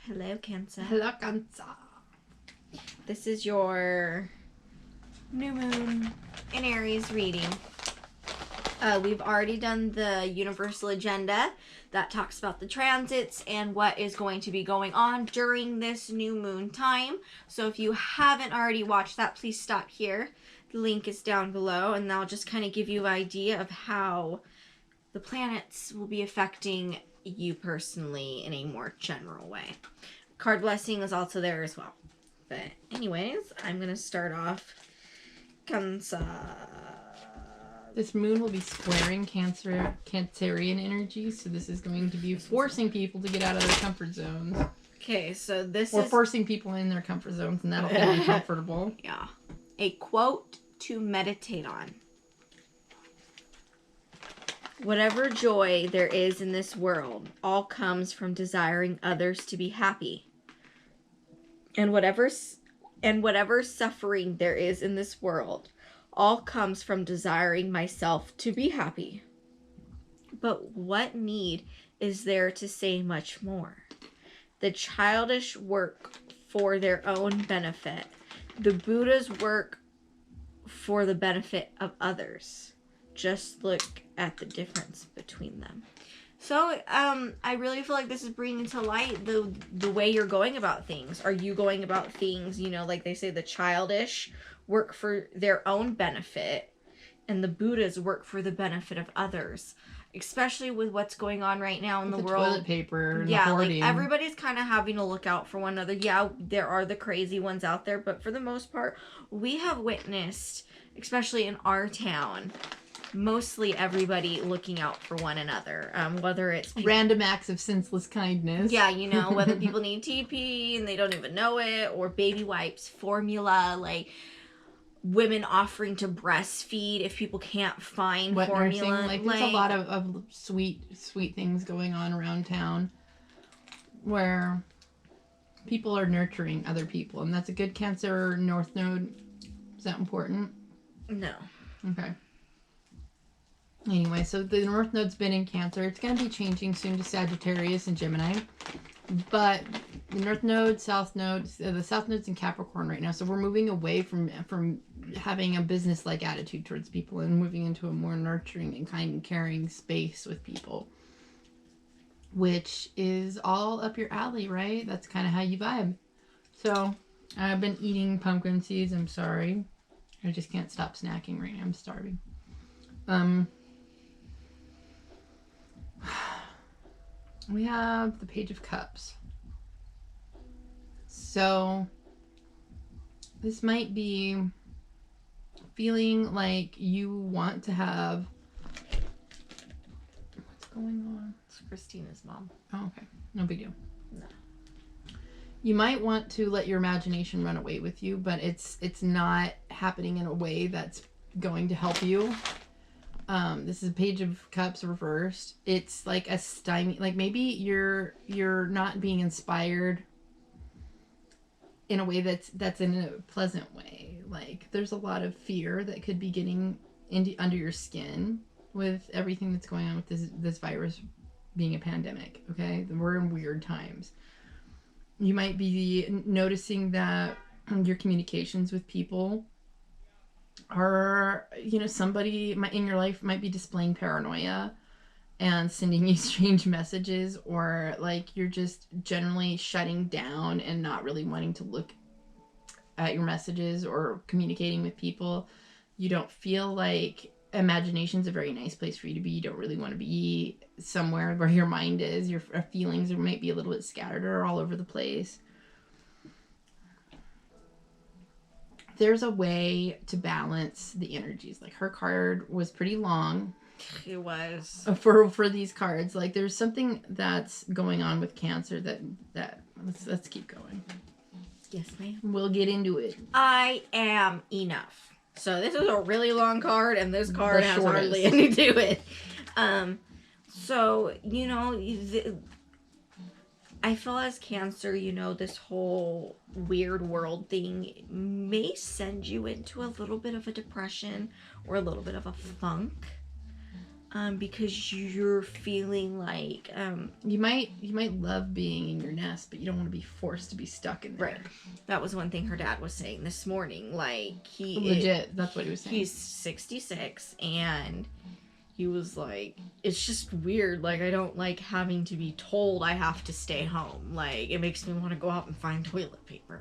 Hello, Cancer. Hello, Cancer. This is your new moon in Aries reading. We've already done the universal agenda that talks about the transits and what is going to be going on during this new moon time. So if you haven't already watched that, please stop here. The link is down below, and I'll just kind of give you an idea of how the planets will be affecting you personally in a more general way. Card blessing is also there as well. But anyways, I'm going to start off Cancer. This moon will be squaring Cancerian energy, so this is going to be forcing people to get out of their comfort zones. Okay, so this or is... forcing people in their comfort zones, and that'll feel uncomfortable. Yeah. A quote to meditate on. Whatever joy there is in this world, all comes from desiring others to be happy. And whatever suffering there is in this world, all comes from desiring myself to be happy. But what need is there to say much more? The childish work for their own benefit. The Buddha's work for the benefit of others. Just look at the difference between them. So, I really feel like this is bringing to light the way you're going about things. Are you going about things, like they say, the childish work for their own benefit, and the Buddhas work for the benefit of others? Especially with what's going on right now in the world. Toilet paper and yeah, the hoarding. Like everybody's kind of having to look out for one another. Yeah, there are the crazy ones out there, but for the most part, we have witnessed, especially in our town, mostly everybody looking out for one another. Whether it's random acts of senseless kindness. Yeah, whether people need TP and they don't even know it, or baby wipes, formula, like women offering to breastfeed if people can't find wet formula. Nursing. There's a lot of sweet things going on around town where people are nurturing other people, and that's a good Cancer North Node. Is that important? No. Okay. Anyway, so the North Node's been in Cancer. It's going to be changing soon to Sagittarius and Gemini. But the North Node, South Node, the South Node's in Capricorn right now. So we're moving away from having a business-like attitude towards people and moving into a more nurturing and kind and caring space with people. Which is all up your alley, right? That's kind of how you vibe. So I've been eating pumpkin seeds. I'm sorry. I just can't stop snacking right now. I'm starving. We have the Page of Cups. So this might be feeling like you want to have... What's going on? It's Christina's mom. Oh, okay. No big deal. No. You might want to let your imagination run away with you, but it's not happening in a way that's going to help you. This is a Page of Cups reversed. It's like a stymie, like maybe you're not being inspired in a way that's in a pleasant way. Like there's a lot of fear that could be getting under your skin with everything that's going on with this virus being a pandemic. Okay, we're in weird times. You might be noticing that your communications with people are, somebody in your life might be displaying paranoia and sending you strange messages, or like you're just generally shutting down and not really wanting to look at your messages or communicating with people. You don't feel like imagination's a very nice place for you to be. You don't really want to be somewhere where your mind is. Your feelings might be a little bit scattered or all over the place. There's a way to balance the energies. Like her card was pretty long. It was. For these cards. Like there's something that's going on with Cancer that let's keep going. Yes, ma'am. We'll get into it. I am enough. So this is a really long card, and this card has hardly any to it. So, I feel as Cancer, this whole weird world thing may send you into a little bit of a depression or a little bit of a funk. because you're feeling like you might love being in your nest, but you don't want to be forced to be stuck in there. Right. That was one thing her dad was saying this morning. Like That's what he was saying. He's 66 and he was like, it's just weird. Like, I don't like having to be told I have to stay home. Like, it makes me want to go out and find toilet paper.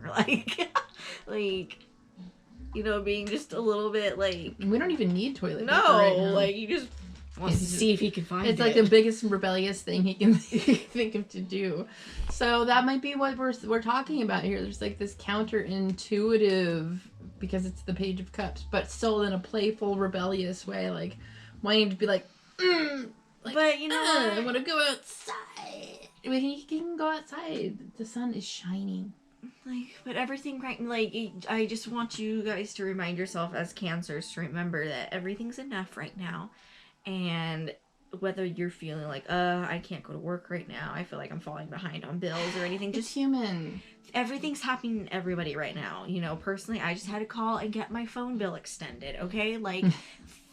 Like, you know, being just a little bit like, we don't even need toilet paper no, right now. like you just wants to see if he can find it. It's like the biggest rebellious thing he can think of to do. So that might be what we're talking about here. There's like this counterintuitive, because it's the Page of Cups, but still in a playful, rebellious way, like wanting to be like, but you know, I want to go outside. I mean, he can go outside. The sun is shining. Like, but everything right, like, I just want you guys to remind yourself as Cancers to remember that everything's enough right now. And whether you're feeling like, I can't go to work right now, I feel like I'm falling behind on bills or anything, just human. Everything's happening to everybody right now. You know, personally, I just had to call and get my phone bill extended, okay? Like,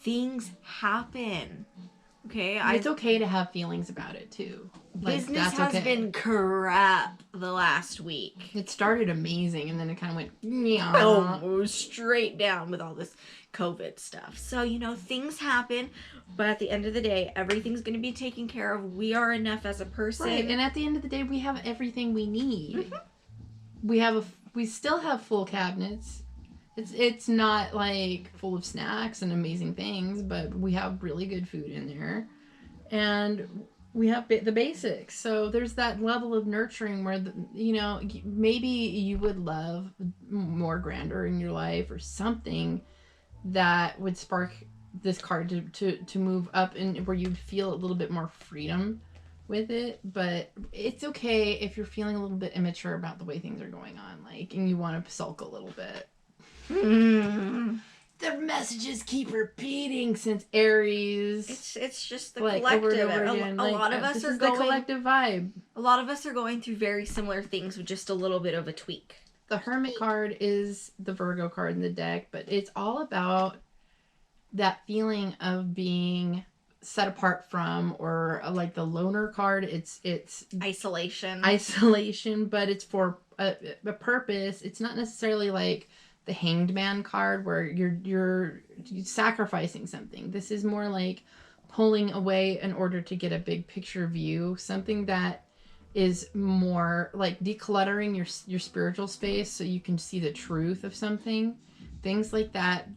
things happen, okay? It's okay to have feelings about it, too. Like, business has been crap the last week. It started amazing, and then it kind of went straight down with all this COVID stuff. So, you know, things happen, but at the end of the day, everything's going to be taken care of. We are enough as a person. Right, and at the end of the day, we have everything we need. Mm-hmm. We still have full cabinets. It's not like full of snacks and amazing things, but we have really good food in there, and we have the basics. So there's that level of nurturing where, you know, maybe you would love more grandeur in your life or something that would spark this card to move up and where you'd feel a little bit more freedom with it. But it's okay if you're feeling a little bit immature about the way things are going on, like, and you want to sulk a little bit. The messages keep repeating since Aries. It's just the collective. A lot of us are going. The collective vibe. A lot of us are going through very similar things with just a little bit of a tweak. The Hermit card is the Virgo card in the deck, but it's all about that feeling of being set apart from, or like the Loner card. It's isolation, but it's for a purpose. It's not necessarily like the Hanged Man card where you're sacrificing something. This is more like pulling away in order to get a big picture view, something that is more like decluttering your spiritual space so you can see the truth of something. Things like that.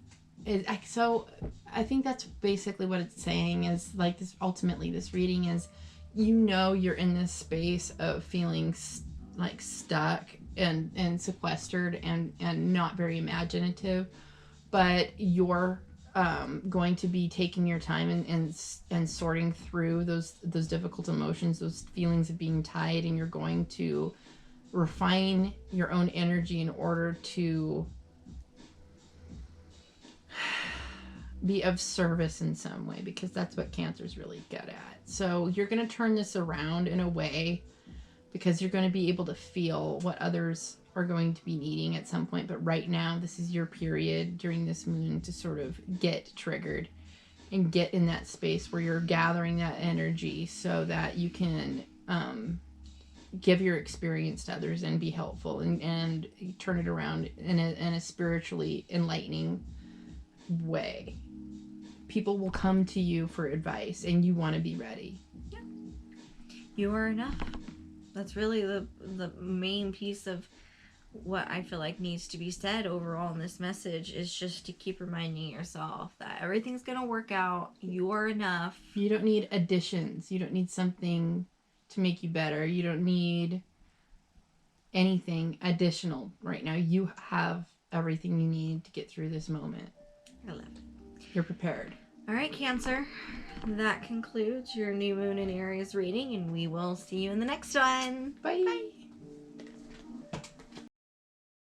So I think that's basically what it's saying, is like this. Ultimately, this reading is, you know, you're in this space of feeling like stuck and sequestered and not very imaginative, but you're going to be taking your time and sorting through those difficult emotions, those feelings of being tied, and you're going to refine your own energy in order to be of service in some way, because that's what Cancer's really good at. So you're going to turn this around in a way, because you're going to be able to feel what others are going to be needing at some point. But right now, this is your period during this moon to sort of get triggered and get in that space where you're gathering that energy so that you can give your experience to others and be helpful and turn it around in a spiritually enlightening way. People will come to you for advice, and you want to be ready. Yeah. You are enough. That's really the main piece of what I feel like needs to be said overall in this message, is just to keep reminding yourself that everything's going to work out. You are enough. You don't need additions. You don't need something to make you better. You don't need anything additional right now. You have everything you need to get through this moment. I love it. You're prepared. All right, Cancer. That concludes your new moon in Aries reading, and we will see you in the next one. Bye. Bye.